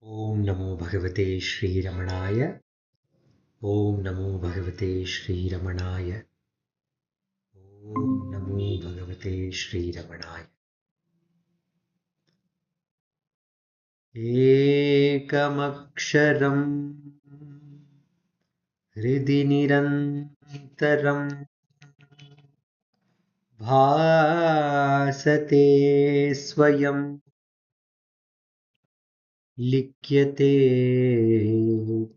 Om Namo Bhagavate Sri Ramanaya. Om Namo Bhagavate Sri Ramanaya. Om Namo Bhagavate Sri Ramanaya. Ekamaksharam Hridi Nirantaram Bhasate Swayam Likyate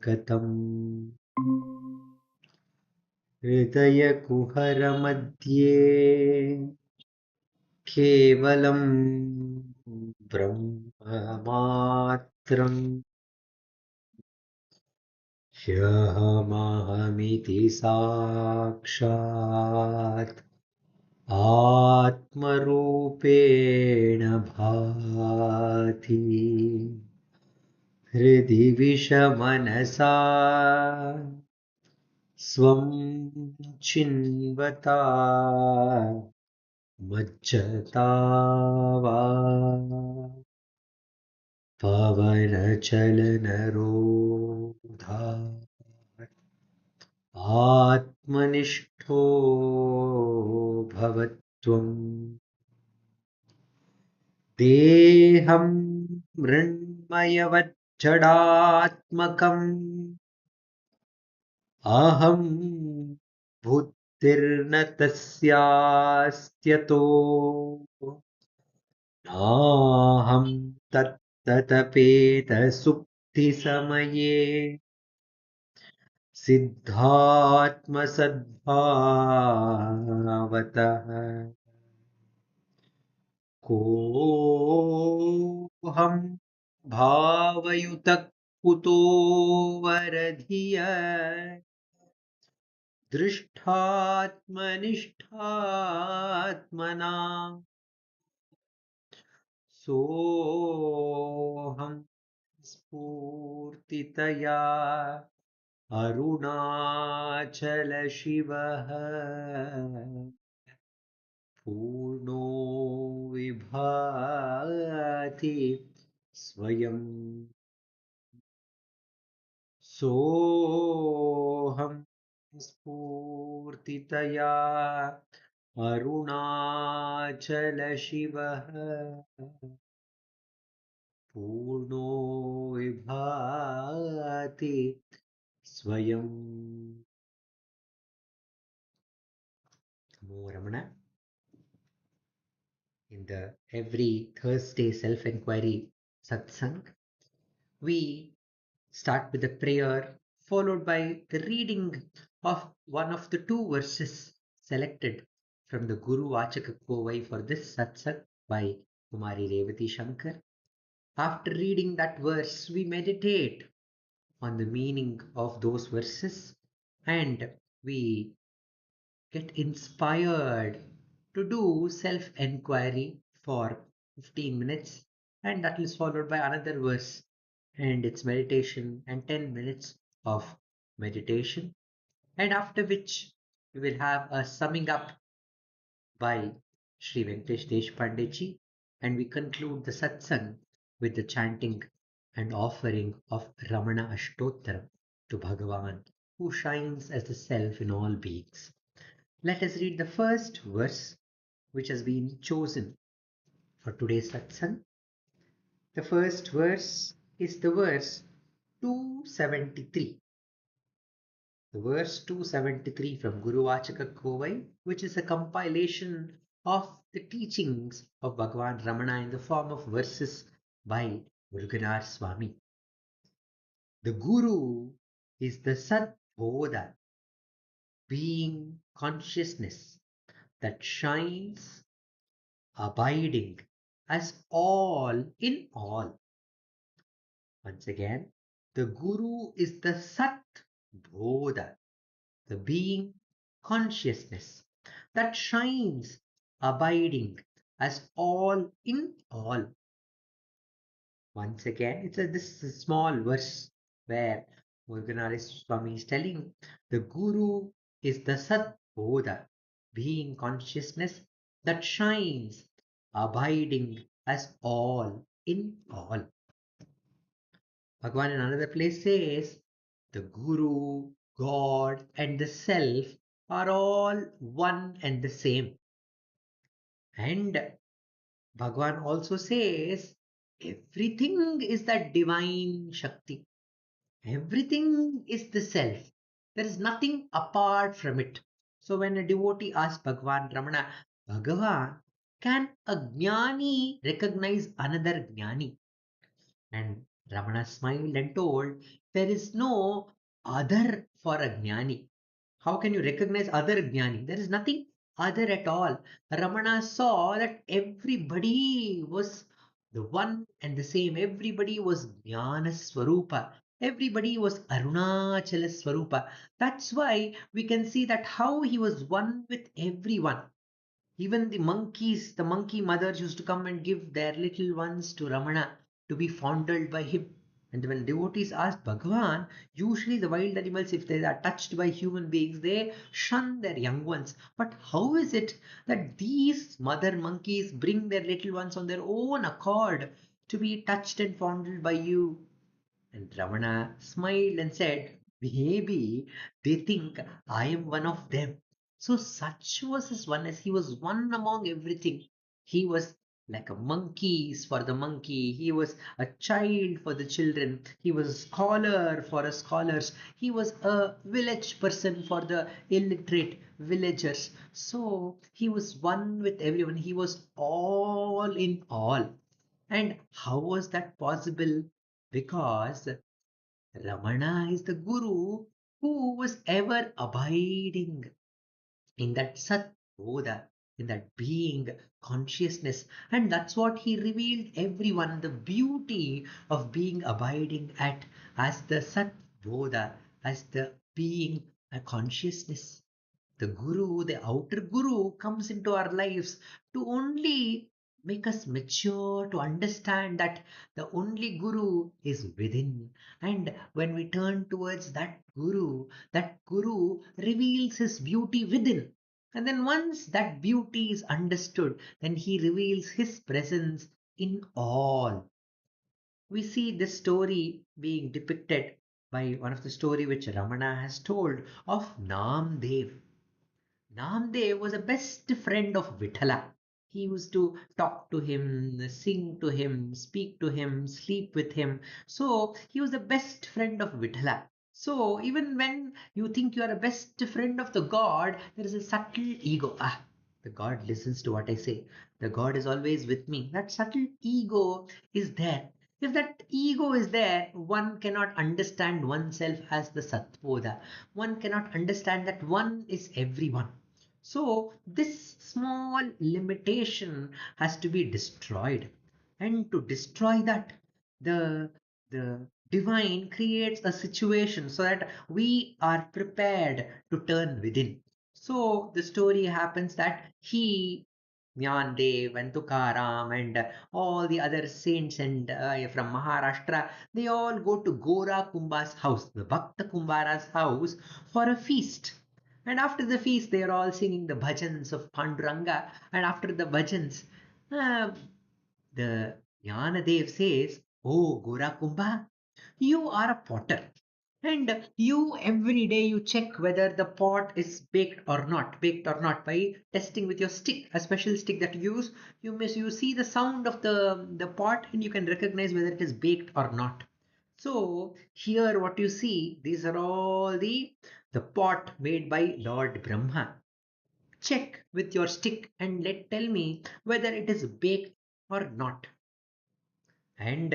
Katam Hridaya केवलं ब्रह्ममात्रं ह्यहमहमिति साक्षात् आत्मरूपेण भाति हृदि विषमनसा स्वं चिन्वता मज्जता वा पवनचलनरोधा आत्मनिष्ठो भवत्वम् देहं मृण्मयवज्जडात्मकम् अहं बुद्धिर्न तस्यास्त्यतो नाहं तत्ततपेतसुप्तिसमये सिद्धात्मसद्भावतः कोऽहं भावयुतः कुतो वरधिय दृष्टात्मनिष्ठात्मना सोऽहं स्फूर्तितया अरुणाचलशिवः पूर्णो विभाति स्वयं सोऽहं स्फूर्तितया अरुणाचलशिवः पूर्णो विभाति स्वयं. Namo Ramana. In the every Thursday self-enquiry satsang, we start with a prayer followed by the reading of one of the two verses selected from the Guru Vachaka Kovai for this satsang by Kumari Revati Shankar. After reading that verse, we meditate on the meaning of those verses and we get inspired to do self-enquiry for 15 minutes, and that is followed by another verse and its meditation and 10 minutes of meditation, and after which we will have a summing up by Sri Venkatesh Deshpande ji, and we conclude the satsang with the chanting and offering of Ramana Ashtottara to Bhagavan, who shines as the self in all beings. Let us read the first verse which has been chosen for today's satsang. The first verse is the verse 273. The verse 273 from Guru Vachaka Kovai, which is a compilation of the teachings of Bhagavan Ramana in the form of verses by Muruganar Swami. The Guru is the Sat Bodha, being consciousness that shines, abiding as all in all. Once again, the Guru is the Sat Bodha, the being consciousness that shines, abiding as all in all. Once again, this small verse where Muruganare Swami is telling the Guru is the Sat Bodha, being consciousness that shines, abiding as all in all. Bhagavan in another place says, the Guru, God, and the Self are all one and the same. And Bhagavan also says, everything is that divine Shakti. Everything is the self. There is nothing apart from it. So when a devotee asks Bhagavan Ramana, Bhagavan, can a jnani recognize another jnani? And Ramana smiled and told, there is no other for a jnani. How can you recognize other jnani? There is nothing other at all. Ramana saw that everybody was the one and the same. Everybody was Jnana Swarupa. Everybody was Arunachala Swarupa. That's why we can see that how he was one with everyone. Even the monkeys, the monkey mothers used to come and give their little ones to Ramana to be fondled by him. And when devotees ask Bhagavan, usually the wild animals, if they are touched by human beings, they shun their young ones. But how is it that these mother monkeys bring their little ones on their own accord to be touched and fondled by you? And Ramana smiled and said, maybe they think I am one of them. So such was his oneness. He was one among everything. He was like a monkey for the monkey. He was a child for the children. He was a scholar for the scholars. He was a village person for the illiterate villagers. So he was one with everyone. He was all in all. And how was that possible? Because Ramana is the Guru who was ever abiding in that Sat Bodha, in that being consciousness. And that's what he revealed everyone the beauty of being abiding at as the Sat Bodha, as the being a consciousness. The Guru, the outer Guru, comes into our lives to only make us mature, to understand that the only Guru is within. And when we turn towards that Guru reveals his beauty within. And then once that beauty is understood, then he reveals his presence in all. We see this story being depicted by one of the story which Ramana has told of Namdev. Namdev was a best friend of Vithala. He used to talk to him, sing to him, speak to him, sleep with him. So he was the best friend of Vithala. So even when you think you are a best friend of the God, there is a subtle ego. Ah, the God listens to what I say. The God is always with me. That subtle ego is there. If that ego is there, one cannot understand oneself as the Satpoda. One cannot understand that one is everyone. So this small limitation has to be destroyed. And to destroy that, the the divine creates a situation so that we are prepared to turn within. So the story happens that he, Nyandev and Tukaram and all the other saints and from Maharashtra, they all go to Gora Kumbha's house, the Bhakta Kumbhara's house, for a feast. And after the feast, they are all singing the bhajans of Panduranga. And after the bhajans, uh, the Jnanadev says, oh, Gora Kumbha, you are a potter. And you every day you check whether the pot is baked or not by testing with your stick, a special stick that you use. You see the sound of the pot and you can recognize whether it is baked or not. So here what you see, these are all the pot made by Lord Brahma. Check with your stick and tell me whether it is baked or not. And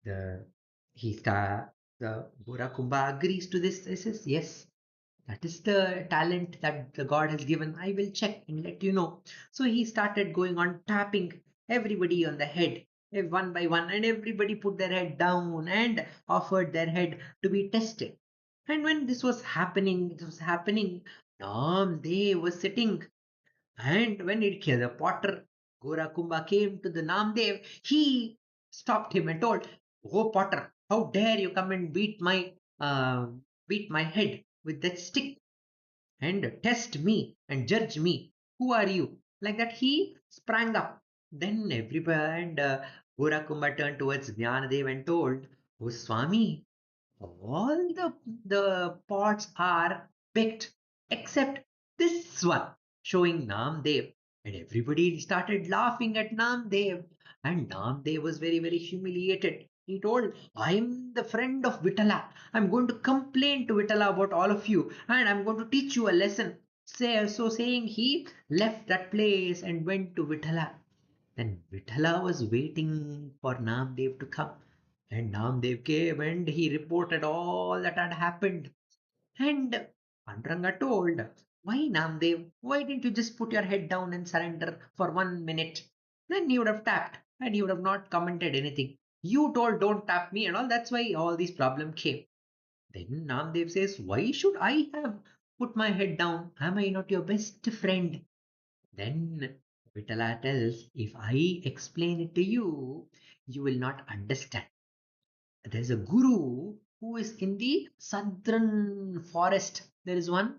the he sta the Burakumba agrees to this. He says, yes, that is the talent that the God has given. I will check and let you know. So he started going on tapping everybody on the head, one by one, and everybody put their head down and offered their head to be tested. And when this was happening, Namdev was sitting. And when the potter Gorakumba came to the Namdev, he stopped him and told, "Oh potter, how dare you come and uh, beat my head with that stick and test me and judge me? Who are you?" Like that, he sprang up. Then everybody and Gorakumba turned towards Jnanadev and told, Oh, Swami, all the pots are picked except this one showing Namdev. And everybody started laughing at Namdev. And Namdev was very, very humiliated. He told, I'm the friend of Vitala. I'm going to complain to Vitala about all of you and I'm going to teach you a lesson. So saying, he left that place and went to Vitala. Then Vithala was waiting for Namdev to come. And Namdev came and he reported all that had happened. And Panduranga told, why Namdev? Why didn't you just put your head down and surrender for 1 minute? Then he would have tapped and he would have not commented anything. You told don't tap me and all. That's why all these problems came. Then Namdev says, why should I have put my head down? Am I not your best friend? Then Vitala tells, if I explain it to you, you will not understand. There's a guru who is in the southern forest. There is one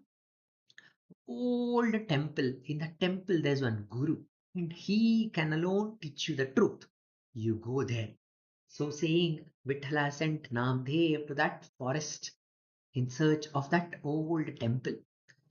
old temple. In that temple, there's one guru, and he can alone teach you the truth. You go there. So saying, Vitala sent Namdev to that forest in search of that old temple.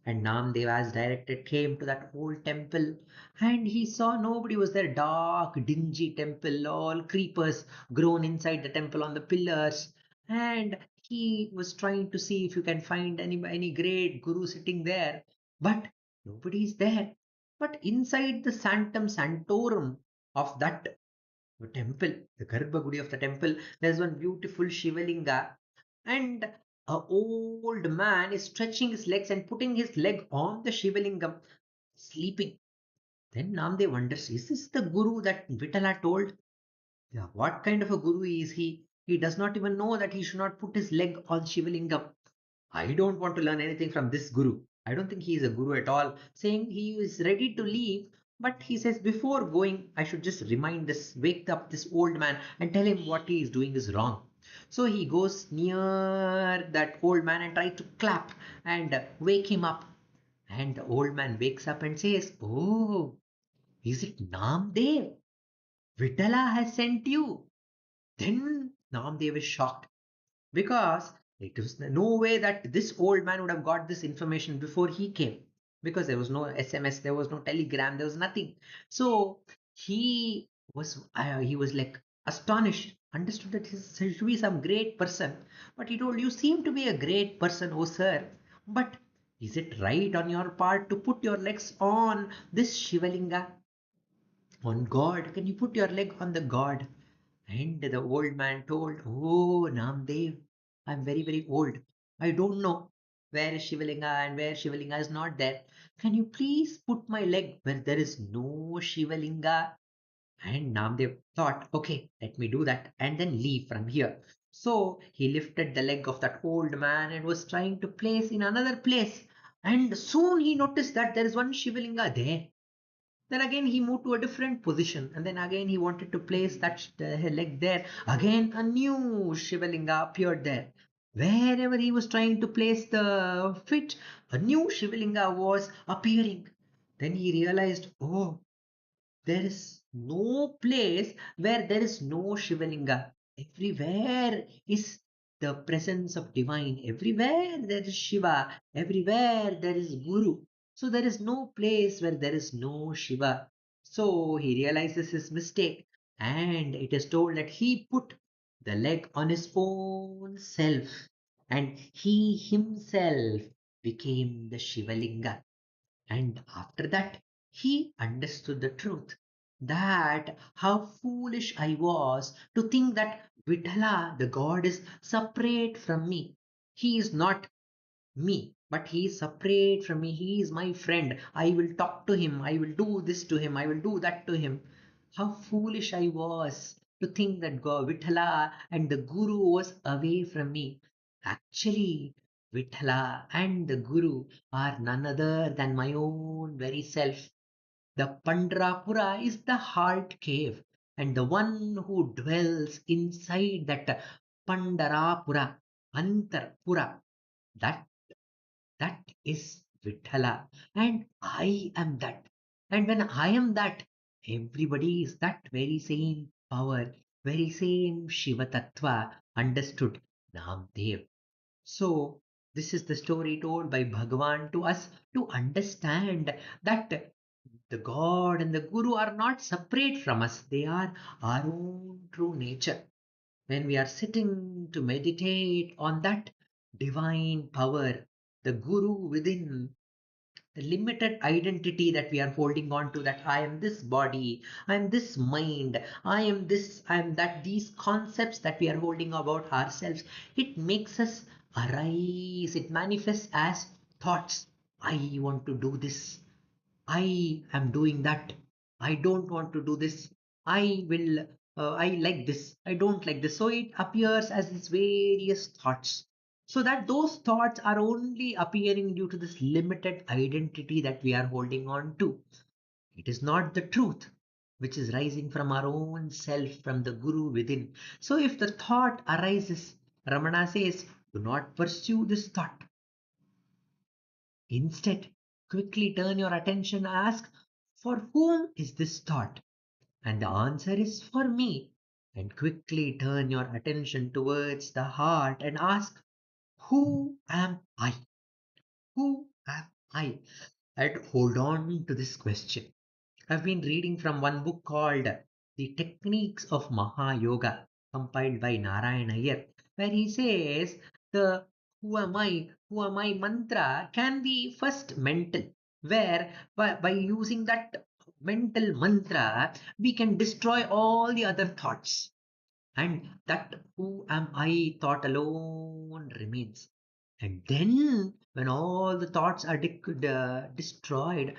And Namdev, as directed, came to that old temple and he saw nobody was there. Dark, dingy temple, all creepers grown inside the temple on the pillars. And he was trying to see if you can find any great guru sitting there. But nobody is there. But inside the sanctum sanctorum of that temple, the Garbhagudi of the temple, there's one beautiful Shivalinga, and a old man is stretching his legs and putting his leg on the Shivalingam, sleeping. Then Namdev wonders, is this the guru that Vitala told? Yeah, what kind of a guru is he? He does not even know that he should not put his leg on Shivalingam. I don't want to learn anything from this guru. I don't think he is a guru at all. Saying he is ready to leave, but he says before going, I should just wake up this old man and tell him what he is doing is wrong. So he goes near that old man and tries to clap and wake him up. And the old man wakes up and says, oh, is it Namdev? Vitala has sent you. Then Namdev is shocked because it was no way that this old man would have got this information before he came, because there was no SMS, there was no telegram, there was nothing. So he was like astonished, understood that he should be some great person. But he told, you seem to be a great person, oh sir, but is it right on your part to put your legs on this Shivalinga, on God? Can you put your leg on the God? And the old man told, oh, Namdev, I'm very, very old. I don't know where is Shivalinga and where Shivalinga is not there. Can you please put my leg where there is no Shivalinga? And Namdev thought, okay, let me do that and then leave from here. So he lifted the leg of that old man and was trying to place in another place. And soon he noticed that there is one Shivalinga there. Then again he moved to a different position, and then again he wanted to place that leg there. Again a new Shivalinga appeared there. Wherever he was trying to place the fit, a new Shivalinga was appearing. Then he realized, oh, there is no place where there is no Shivalinga. Everywhere is the presence of divine. Everywhere there is Shiva. Everywhere there is Guru. So there is no place where there is no Shiva. So he realizes his mistake, and it is told that he put the leg on his own self, and he himself became the Shivalinga. And after that, he understood the truth, that how foolish I was to think that Vithala, the God, is separate from me. He is not me, but he is separate from me. He is my friend. I will talk to him. I will do this to him. I will do that to him. How foolish I was to think that God, Vithala and the Guru was away from me. Actually, Vithala and the Guru are none other than my own very self. The Pandrapura is the heart cave, and the one who dwells inside that Pandarapura, Antarpura, that that is Vithala, and I am that. And when I am that, everybody is that very same power. very same Shiva Tattva understood Namdev. So, this is the story told by Bhagavan to us to understand that the God and the Guru are not separate from us, they are our own true nature. When we are sitting to meditate on that divine power, the Guru within, the limited identity that we are holding on to, that I am this body, I am this mind, I am this, I am that, these concepts that we are holding about ourselves, it makes us arise, it manifests as thoughts. I want to do this, I am doing that. I don't want to do this. I will, I like this. I don't like this. So it appears as these various thoughts. So that those thoughts are only appearing due to this limited identity that we are holding on to. It is not the truth which is rising from our own self, from the Guru within. So if the thought arises, Ramana says, do not pursue this thought. Instead, quickly turn your attention, ask, for whom is this thought? And the answer is for me. And quickly turn your attention towards the heart and ask, who am I? Who am I? And hold on to this question. I've been reading from one book called The Techniques of Maha Yoga, compiled by Narayan Iyer, where he says the who am I mantra can be first mental, where by using that mental mantra, we can destroy all the other thoughts. And that who am I thought alone remains. And then, when all the thoughts are destroyed,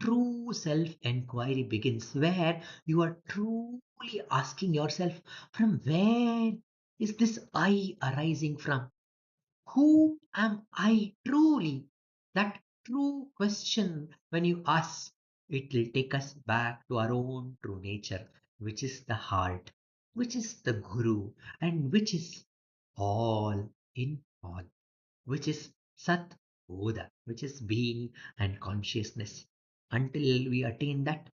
true self enquiry begins, where you are truly asking yourself, from where is this I arising from? Who am I truly? That true question, when you ask, it will take us back to our own true nature, which is the heart, which is the Guru, and which is all in all, which is Sat Boda, which is being and consciousness. Until we attain that,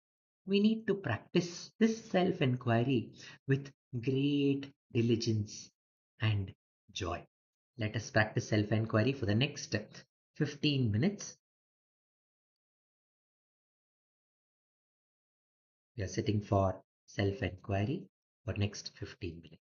we need to practice this self inquiry with great diligence and joy. Let us practice self inquiry for the next 15 minutes. We are sitting for self inquiry for next 15 minutes.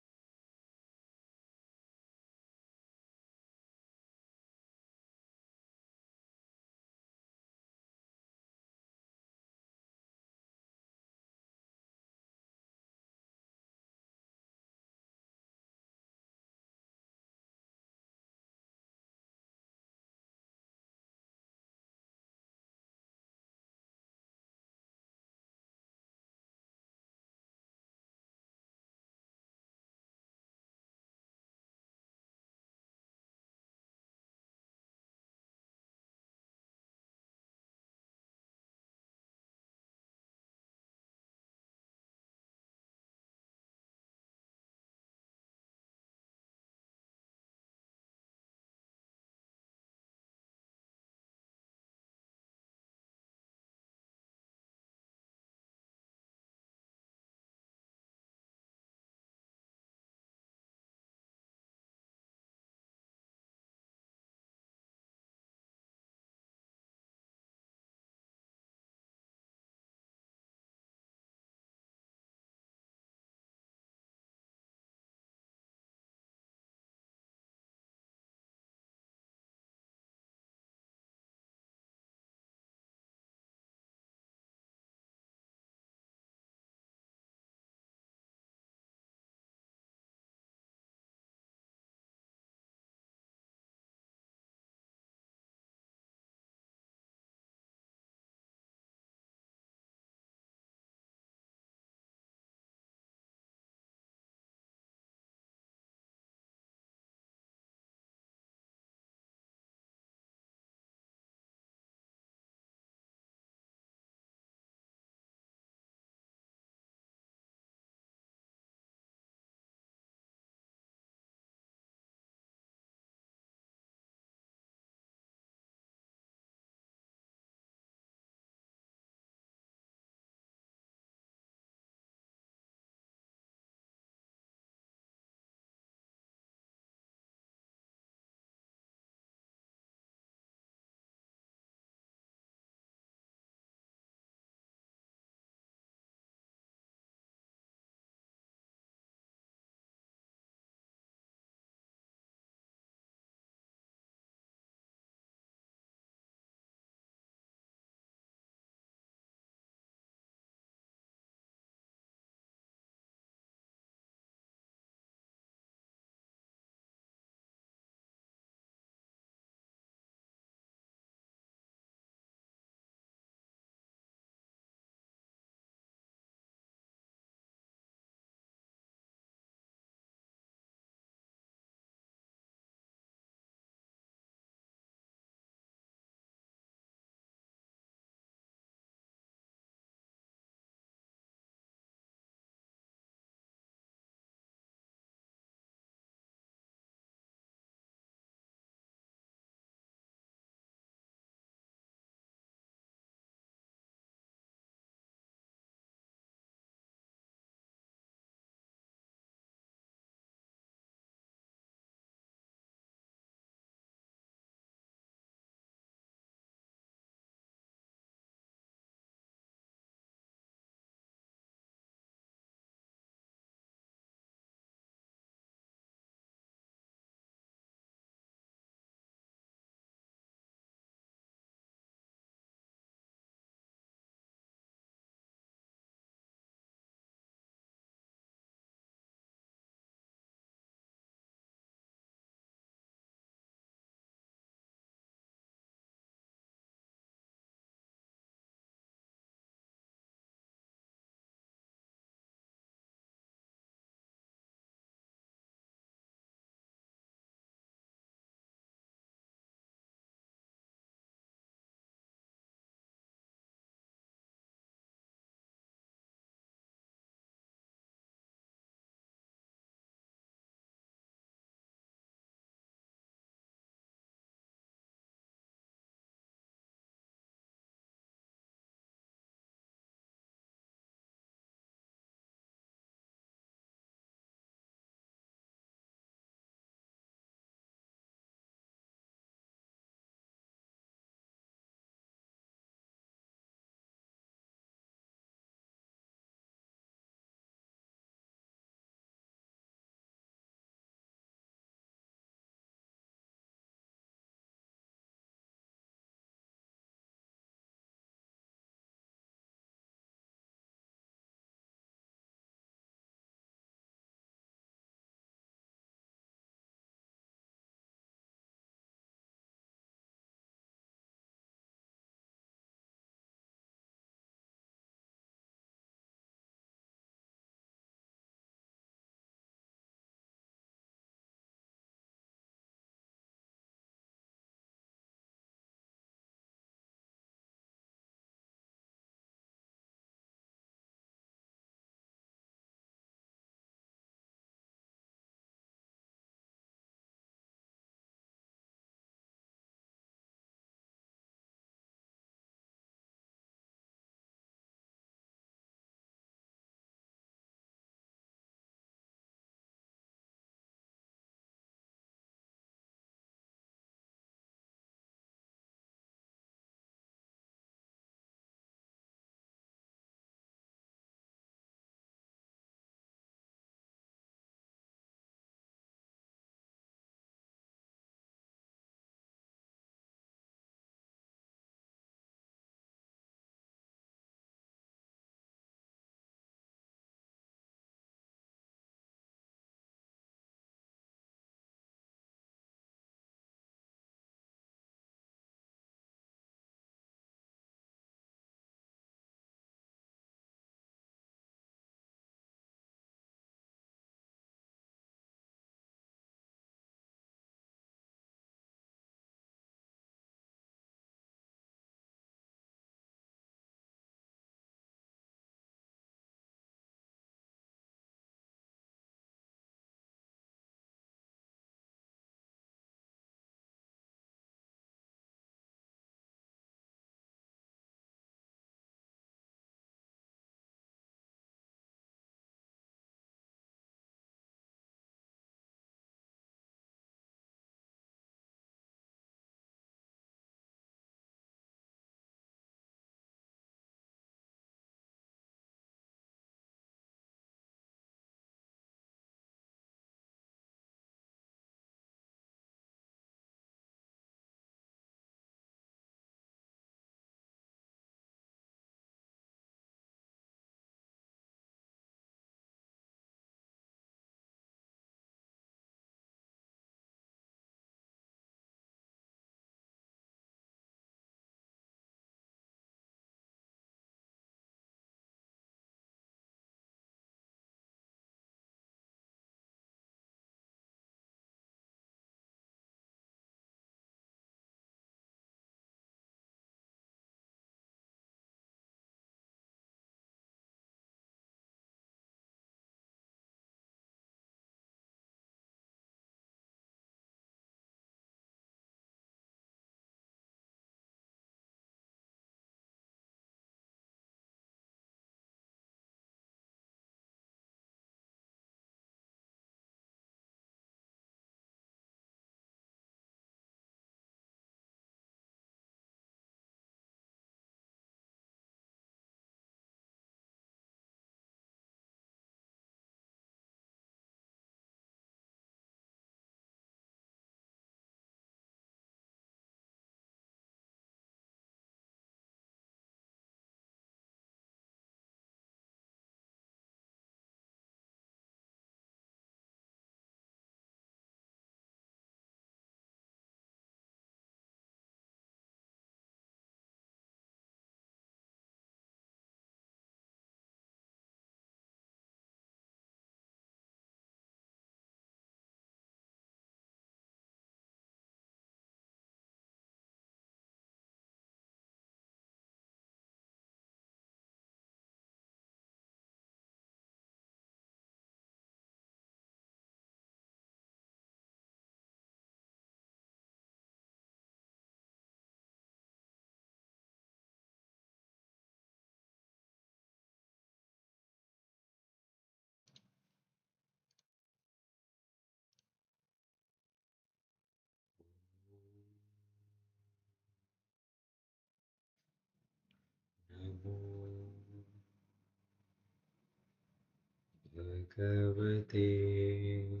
Bhagavate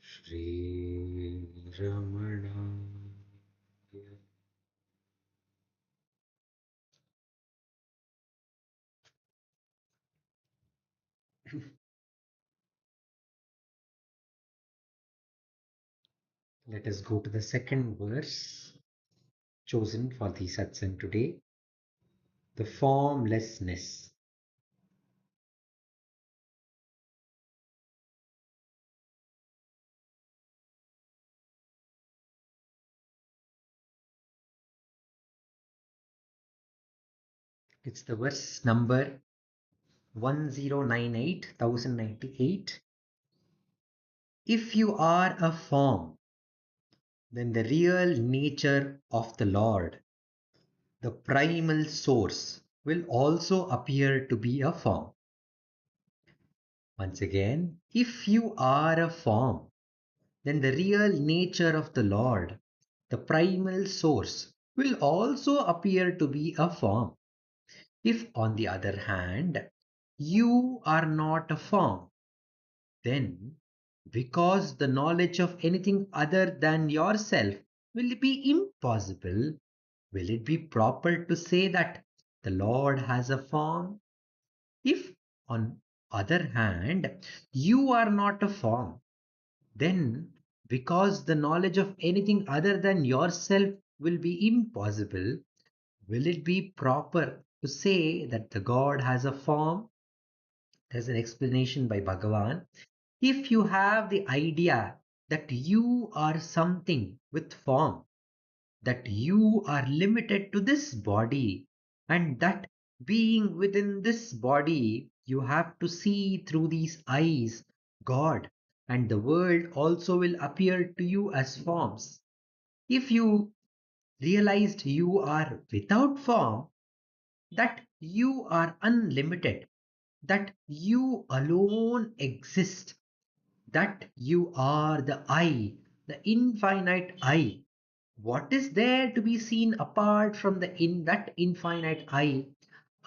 Shri Ramana. Let us go to the second verse chosen for the satsang today, the formlessness. It's the verse number 1098. If you are a form, then the real nature of the Lord, the primal source, will also appear to be a form. Once again, if you are a form, then the real nature of the Lord, the primal source, will also appear to be a form. If, on the other hand, you are not a form, then because the knowledge of anything other than yourself will be impossible, will it be proper to say that the Lord has a form? If, on other hand, you are not a form, then because the knowledge of anything other than yourself will be impossible, will it be proper to say that the God has a form? There's an explanation by Bhagavan. If you have the idea that you are something with form, that you are limited to this body, and that being within this body, you have to see through these eyes God, and the world also will appear to you as forms. If you realized you are without form, that you are unlimited, that you alone exist, that you are the I, the infinite I. What is there to be seen apart from that infinite I?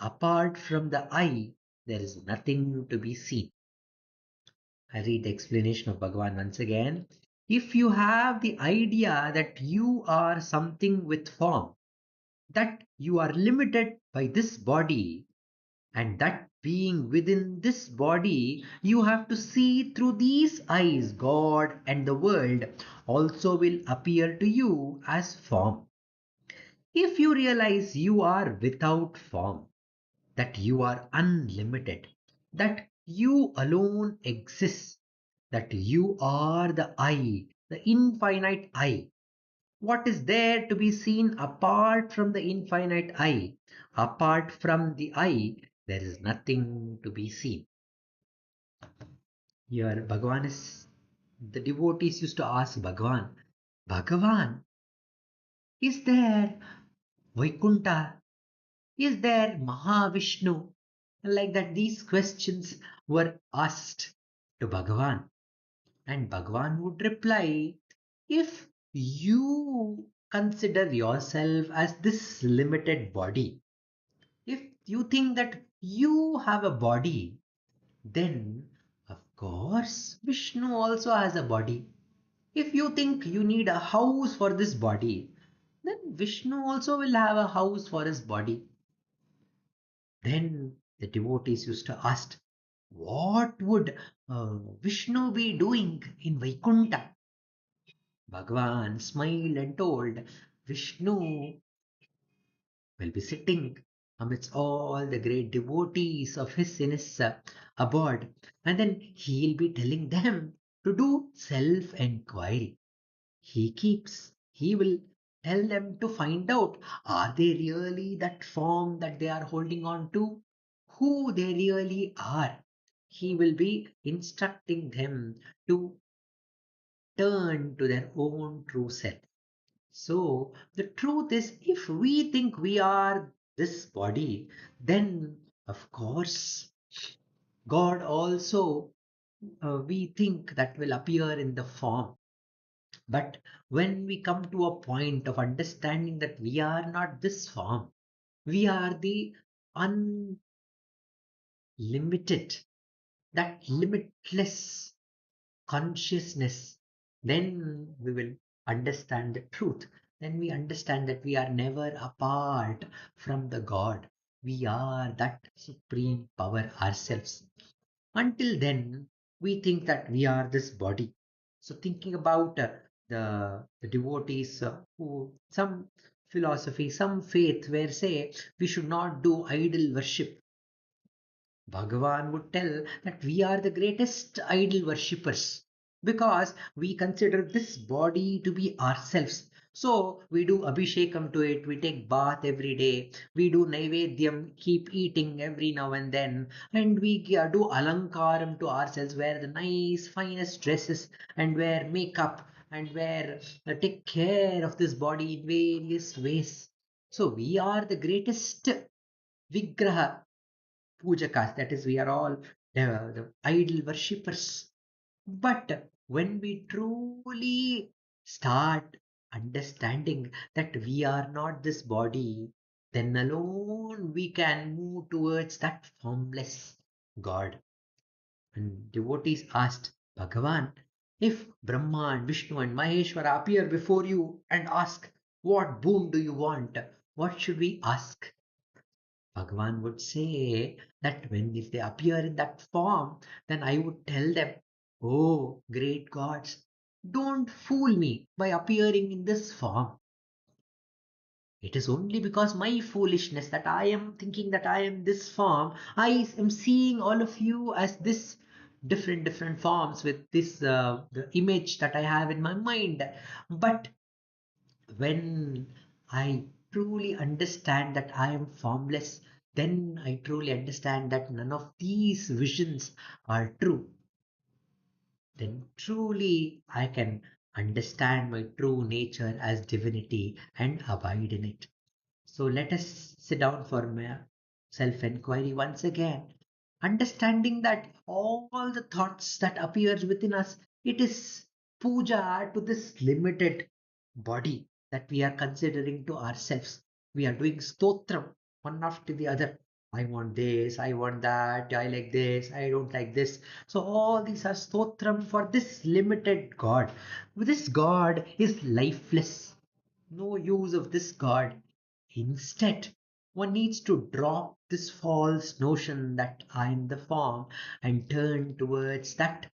Apart from the I, there is nothing to be seen. I read the explanation of Bhagavan once again. If you have the idea that you are something with form, that you are limited by this body, and that being within this body, you have to see through these eyes, God and the world also will appear to you as form. If you realize you are without form, that you are unlimited, that you alone exist, that you are the I, the infinite I, what is there to be seen apart from the infinite I? Apart from the I, there is nothing to be seen. Here, Bhagavan is, the devotees used to ask Bhagavan, Bhagavan, is there Vaikuntha? Is there Mahavishnu? Like that, these questions were asked to Bhagavan. And Bhagavan would reply, if you consider yourself as this limited body, if you think that you have a body, then of course Vishnu also has a body. If you think you need a house for this body, then Vishnu also will have a house for his body. Then the devotees used to ask, what would Vishnu be doing in Vaikuntha? Bhagavan smiled and told, Vishnu will be sitting amidst all the great devotees of his in his abode, and then he'll be telling them to do self-enquiry. He will tell them to find out, are they really that form that they are holding on to? Who they really are? He will be instructing them to turn to their own true self. So the truth is, if we think we are this body, then of course God also, we think that will appear in the form. But when we come to a point of understanding that we are not this form, we are the unlimited that limitless consciousness, then we will understand the truth. Then we understand that we are never apart from the God. We are that supreme power ourselves. Until then, we think that we are this body. So, thinking about the devotees who, some philosophy, some faith, where say we should not do idol worship. Bhagavan would tell that we are the greatest idol worshippers because we consider this body to be ourselves. So we do abhishekam to it, we take bath every day, we do naivedyam, keep eating every now and we do alankaram to ourselves, wear the nice, finest dresses and wear makeup and wear, take care of this body in various ways. So we are the greatest vigraha pujakas, that is, we are all the idol worshippers. But when we truly start understanding that we are not this body, then alone we can move towards that formless God. And devotees asked Bhagavan, if Brahma and Vishnu and Maheshwara appear before you and ask, what boon do you want? What should we ask? Bhagavan would say that when if they appear in that form, then I would tell them, oh, great gods, don't fool me by appearing in this form. It is only because my foolishness that I am thinking that I am this form. I am seeing all of you as this different forms with this the image that I have in my mind. But when I truly understand that I am formless, then I truly understand that none of these visions are true. Then truly I can understand my true nature as divinity and abide in it. So let us sit down for self-enquiry once again, understanding that all the thoughts that appears within us, it is puja to this limited body that we are considering to ourselves. We are doing stotram one after the other. I want this, I want that, I like this, I don't like this. So all these are stotram for this limited God. This God is lifeless. No use of this God. Instead, one needs to drop this false notion that I am the form and turn towards that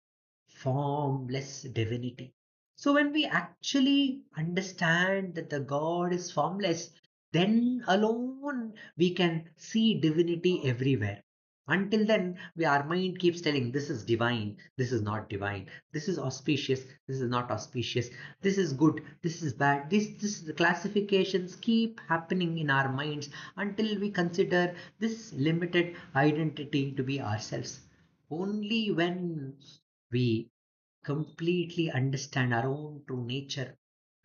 formless divinity. So, when we actually understand that the God is formless, then alone we can see divinity everywhere. Until then, our mind keeps telling this is divine, this is not divine, this is auspicious, this is not auspicious, this is good, this is bad. The classifications keep happening in our minds until we consider this limited identity to be ourselves. Only when we completely understand our own true nature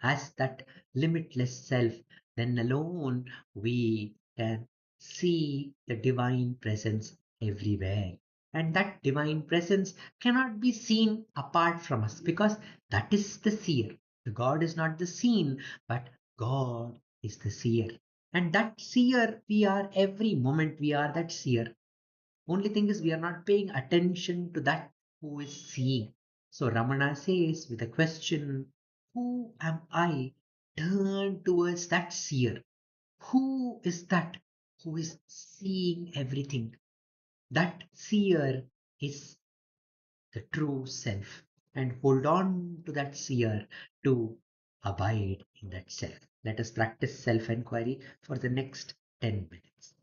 as that limitless self, then alone we can see the divine presence everywhere. And that divine presence cannot be seen apart from us because that is the seer. The God is not the seen, but God is the seer. And that seer, we are every moment, we are that seer. Only thing is, we are not paying attention to that who is seeing. So Ramana says with a question, who am I? Turn towards that seer. Who is that who is seeing everything? That seer is the true self. And hold on to that seer to abide in that self. Let us practice self enquiry for the next 10 minutes.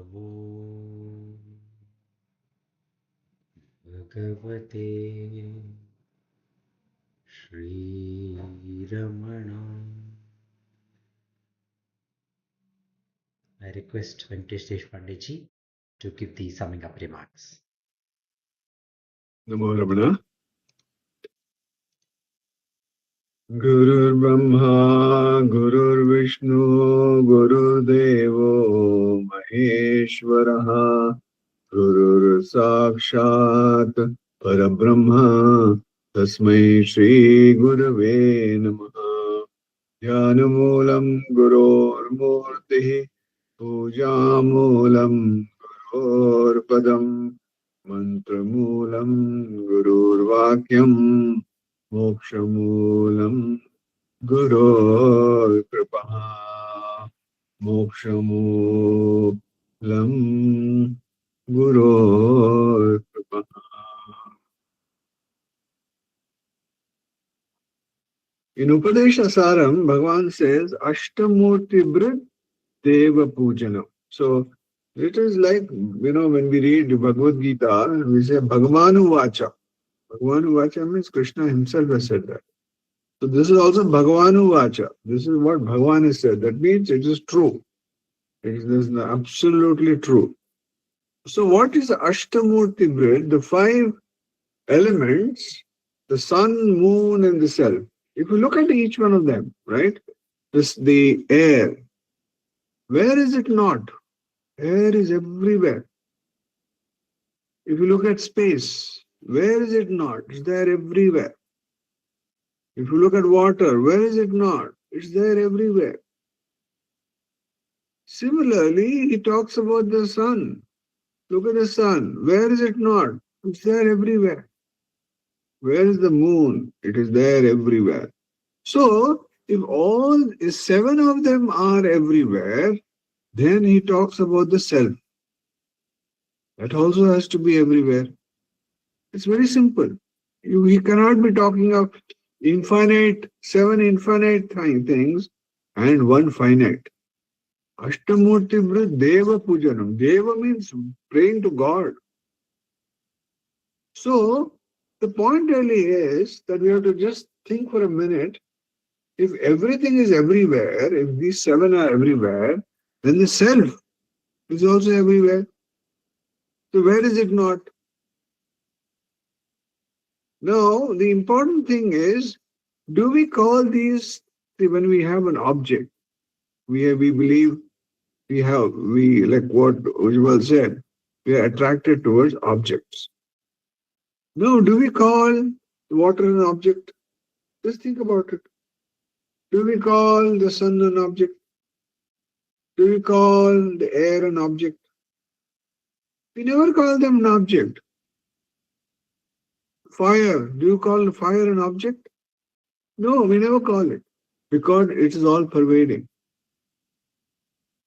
नमो भगवते श्रीरमण. I request Venkatesh Deshpande ji to give the summing up remarks. Namo Ramana. Gurur Brahma, Gurur Vishnu, Gurur Devo Maheshwaraha, Gurur Sakshat Parabrahma, Tasmai Shri Gurave Namaha. Dhyanamulam Gurur Murti, Pujamulam Gurur Padam, Mantramulam Gurur Vakyam, Mokshamulam Gurur Kripaha. Mokshamulam Gurur Kripaha. In Upadesha Saram, Bhagavan says, Ashtamurti Brid Deva Pujana. So it is like, when we read Bhagavad Gita, we say Bhagavanu Vacha. Bhagavanu Vacha means Krishna himself has said that. So this is also Bhagavanu Vacha. This is what Bhagavan has said. That means it is true. It is absolutely true. So what is Ashtamurti Brid? The 5 elements, the sun, moon and the self. If you look at each one of them, right? The air, where is it not? Air is everywhere. If you look at space, where is it not? It's there everywhere. If you look at water, where is it not? It's there everywhere. Similarly, he talks about the sun. Look at the sun. Where is it not? It's there everywhere. Where is the moon? It is there everywhere. So, if 7 of them are everywhere, then he talks about the self. That also has to be everywhere. It's very simple. He cannot be talking of 7 infinite things and 1 finite. Ashtamurti Brid Deva Pujanam. Deva means praying to God. So, the point really is that we have to just think for a minute. If everything is everywhere, if these 7 are everywhere, then the self is also everywhere. So where is it not? Now, the important thing is, do we call these, when we have an object, we believe like what Ujwal said, we are attracted towards objects. No, do we call water an object? Just think about it. Do we call the sun an object? Do we call the air an object? We never call them an object. Fire, do you call fire an object? No, we never call it, because it is all pervading.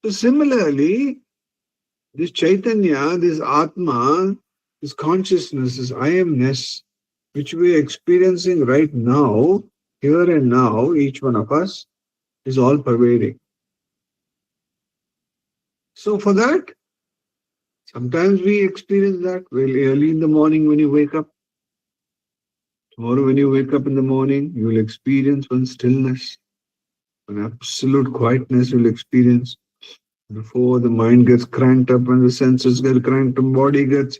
So similarly, this Chaitanya, this Atma, this consciousness, this I amness, which we are experiencing right now, here and now, each one of us, is all pervading. So for that, sometimes we experience that very early in the morning when you wake up. Tomorrow when you wake up in the morning, you will experience one stillness, an absolute quietness you will experience. Before the mind gets cranked up and the senses get cranked and body gets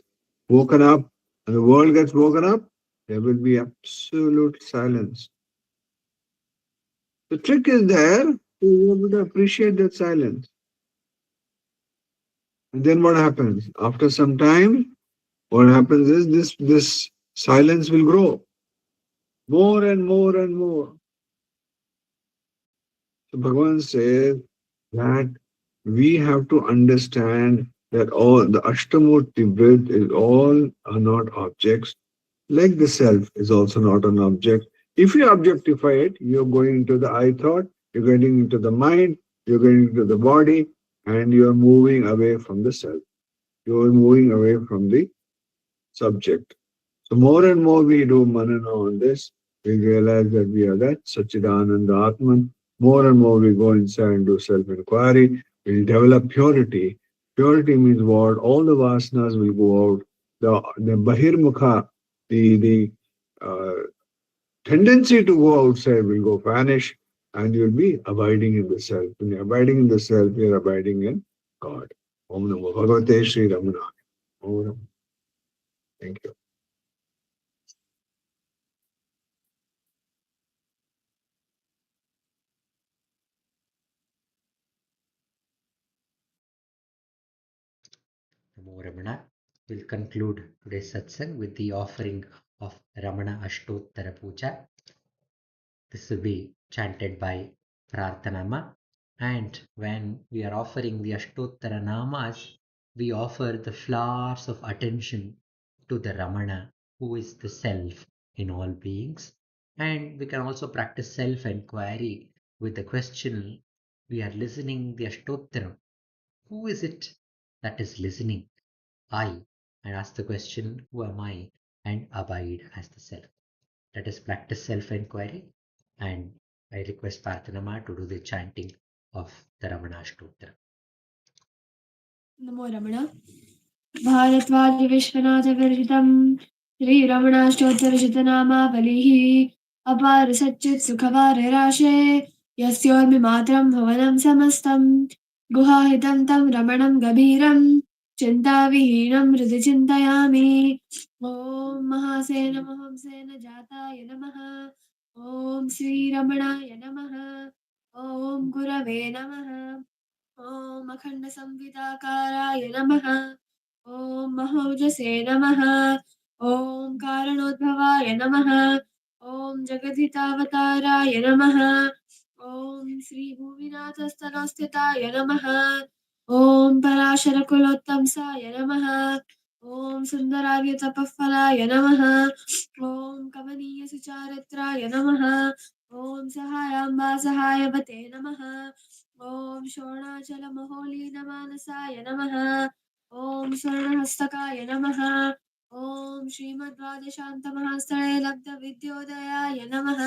woken up and the world gets woken up, there will be absolute silence. The trick is there to be able to appreciate that silence. And then what happens? After some time, what happens is this silence will grow more and more and more. So Bhagavan says that we have to understand that all the Ashtamurti Brid is all are not objects, like the self is also not an object. If you objectify it, you're going into the I thought, you're getting into the mind, you're getting into the body, and you're moving away from the self. You're moving away from the subject. So more and more we do manana on this, we realize that we are that Satchidananda Atman. More and more we go inside and do self-inquiry, we develop purity, Purity means what? All the vasanas will go out. The bahirmukha, the tendency to go outside will go vanish, and you'll be abiding in the self. When you're abiding in the self, you're abiding in God. Om Namo Bhagavate Sri Ramana. Om Namo. Thank you. Namo Ramana. We'll conclude today's satsang with the offering of Ramana Ashtottara Puja. This will be chanted by Prarthanama. And when we are offering the Ashtottara Namas, we offer the flowers of attention to the Ramana, who is the self in all beings. And we can also practice self enquiry with the question we are listening the Ashtottara. Who is it that is listening? I. And ask the question, who am I? And abide as the self. Let us practice self-enquiry, and I request Parthanama to do the chanting of the Ramanashtotra. Namo Ramana. Bhardwaj Vishwanath विरचितं श्रीरमणाष्टोत्तरशतनामावलिः अपार सच्चित् सुखवारिराशे यस्योर्मिमात्रं भुवनं समस्तं गुहाहितं तं रमणं गभीरं चिन्ताविहीनं हृदि चिन्तयामि ॐ महासेन महंसेन जाताय नमः ॐ श्रीरमणाय नमः ॐ गुरवे नमः ॐ अखण्डसंविदाकाराय नमः ॐ महौजसे नमः ॐ कारणोद्भवाय नमः ॐ जगद्धितावताराय नमः ॐ श्रीभूमिनाथस्थलस्थिताय नमः ॐ पराशरकुलोत्तंसाय नमः ॐ सुन्दरार्यतपःफलाय नमः ॐ कमनीयसुचारित्राय नमः ॐ सहायाम्बा सहायवते नमः ॐ शोणाचलमहोलीनमानसाय नमः ॐ स्वर्णहस्तकाय नमः ॐ श्रीमद्वादशान्तमहास्थळे लब्धविद्योदयाय नमः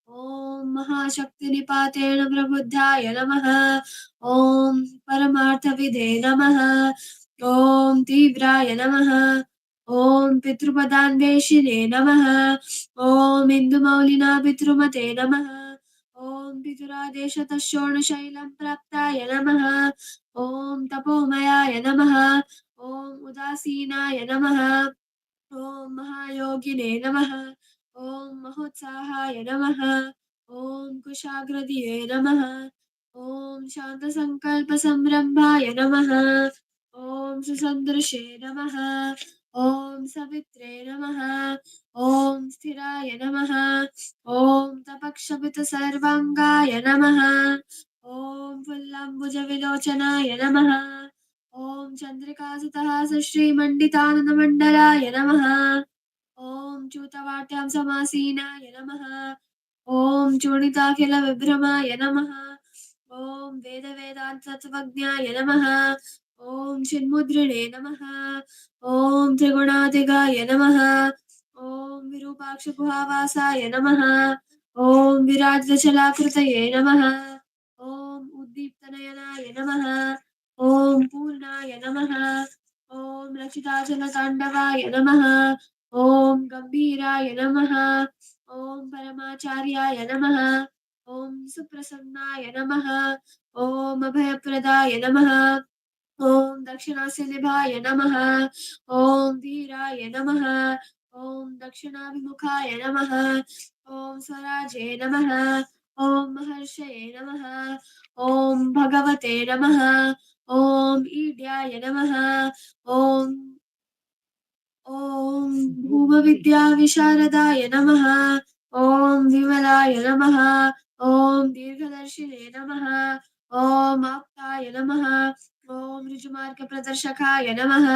ॐ महाशक्तिनिपातेन प्रबुद्धाय नमः ॐ परमार्थविदे नमः ॐ तीव्राय नमः ॐ पितृपदान्वेषिणे नमः ॐ इन्दुमौलिना पितृमते नमः ॐ पितुरादेशतः षोडशैलं प्राप्ताय नमः ॐ तपोमयाय नमः ॐ उदासीनाय नमः ॐ महायोगिने नमः ॐ महोत्साहाय नमः ॐ कुशाग्रदिये नमः ॐ शान्तसङ्कल्पसंरम्भाय नमः ॐ सुसन्दृशे नमः ॐ सवित्रे नमः ॐ स्थिराय नमः ॐ तपक्षपितसर्वाङ्गाय नमः ॐ फुल्लम्बुजविलोचनाय नमः ॐ चन्द्रिकासुतः सुश्रीमण्डितानन्दमण्डलाय नमः ॐ च्यूतवाट्यां समासीनाय नमः ॐ चूणिताखिलविभ्रमाय नमः ॐ वेदवेदान्ततत्त्वज्ञाय नमः ॐ चिन्मुद्रिणे नमः ॐ त्रिगुणातिगाय नमः ॐ विरूपाक्षगुहावासाय नमः ॐ विराजचलाकृतये नमः ॐ उद्दीप्तनयनाय नमः ॐ पूर्णाय नमः ॐ रचिताचलताण्डवाय नमः ॐ गम्भीराय नमः ॐ परमाचार्याय नमः ॐ सुप्रसन्नाय नमः ॐ अभयप्रदाय नमः ॐ दक्षिणास्यनिभाय नमः ॐ धीराय नमः ॐ दक्षिणाभिमुखाय नमः ॐ स्वराजे नमः ॐ महर्षये नमः ॐ भगवते नमः ॐ ईड्याय नमः ॐ ॐ भूमविद्याविशारदाय नमः ॐ विमलाय नमः ॐ दीर्घदर्शिने नमः ॐ आप्ताय नमः ॐ ऋजुमार्गप्रदर्शकाय नमः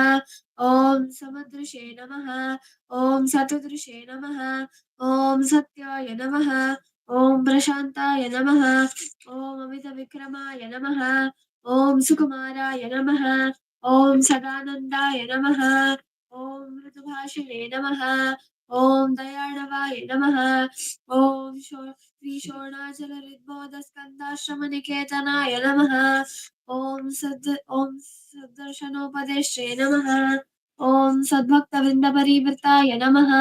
ॐ समदृशे नमः ॐ सतदृशे नमः ॐ सत्याय नमः ॐ प्रशान्ताय नमः ॐ अमितविक्रमाय नमः ॐ सुकुमाराय नमः ॐ सदानन्दाय नमः ॐ मृदुभाषिणे नमः ॐ दयाणवाय नमः। ॐ श्री शोणाचलरिद्बोधस्कन्दाश्रमनिकेतनाय नमः। ॐ सद्दर्शनोपदेश्ये नमः। ॐ सद्भक्तवृन्दपरिवृताय नमः।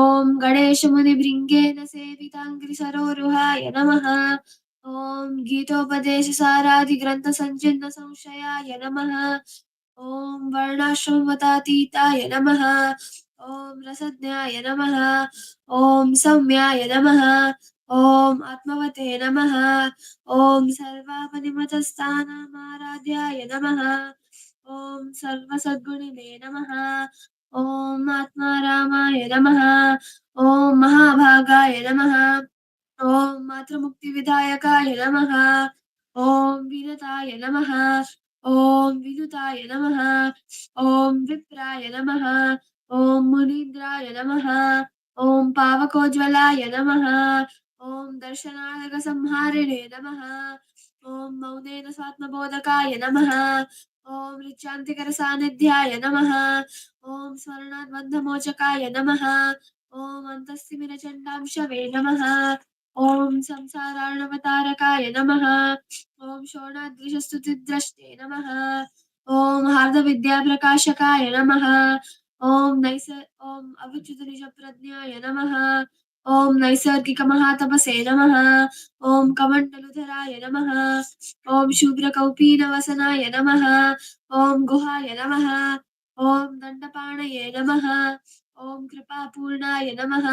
ॐ गणेशमुनिभृङ्गेन सेविताङ्घ्रिसरोरुहाय नमः। ॐ गीतोपदेशसारादिग्रन्थसञ्चिन्नसंशयाय नमः। ॐ वर्णाश्रममतातीताय नमः। ॐ रसज्ञाय नमः। ॐ सौम्याय नमः। ॐ आत्मवते नमः। ॐ सर्वापरिमतस्थानमाराध्याय नमः। ॐ सर्वसद्गुणिने नमः। ॐ आत्मारामाय नमः। ॐ महाभागाय नमः। ॐ मातृमुक्तिविधायकाय नमः। ॐ विनताय नमः। ॐ विनुताय नमः। ॐ विप्राय नमः। ॐ मुनीन्द्राय नमः। ॐ पावकोज्ज्वलाय नमः। ॐ दर्शनानगसंहारिणे नमः। ॐ मौनेन स्वात्मबोधकाय नमः। ॐ ऋचान्तिकरसान्निध्याय नमः। ॐ स्मरणाद्बन्धमोचकाय नमः। ॐ अन्तस्तिमिरचण्डांशवे नमः। ॐ संसारार्णवतारकाय नमः। ॐ शोणाद्रिशस्तुतिद्रष्टे नमः। ॐ हार्दविद्याप्रकाशकाय नमः। ॐ अविच्युतनिजप्रज्ञाय नमः। ॐ नैसर्गिकमहातपसे नमः। ॐ कमण्डलुधराय नमः। ॐ शूद्रकौपीनवसनाय नमः। ॐ गुहाय नमः। ॐ दण्डपाणये नमः। ॐ कृपापूर्णाय नमः।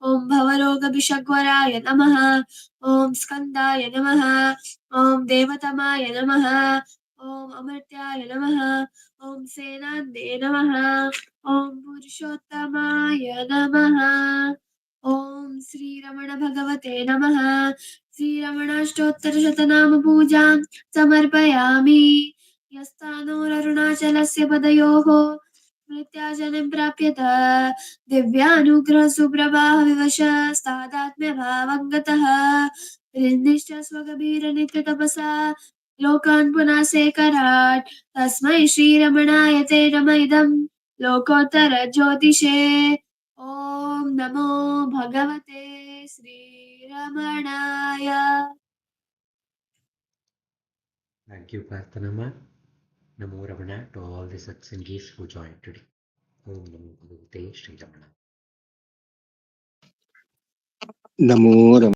ॐ भवरोगविषग्वराय नमः। ॐ स्कन्दाय नमः। ॐ देवतमाय नमः। ॐ अमर्त्याय नमः। ॐ सेनान्दे नमः। ॐ पुरुषोत्तमाय नमः। ॐ श्रीरमण भगवते नमः। श्रीरमणाष्टोत्तरशतनाम पूजां समर्पयामि। यस्थानोररुणाचलस्य पदयोः मृत्याजनं प्राप्यत दिव्यानुग्रह सुप्रवाह विवश स्तादात्म्यभावङ्गतः हृन्निश्च स्वगभीरनित्यतपसा लोकान् पुनः सेकराट् तस्मै श्रीरमणाय ते नम इदं लोकोत्तरज्योतिषे ॐ नमो भगवते श्रीरमणाय। Thank you, Parthanama. Namo Ramana to all the Satsangis who joined today. Om Namo Bhagavate Sri Ramana. Namo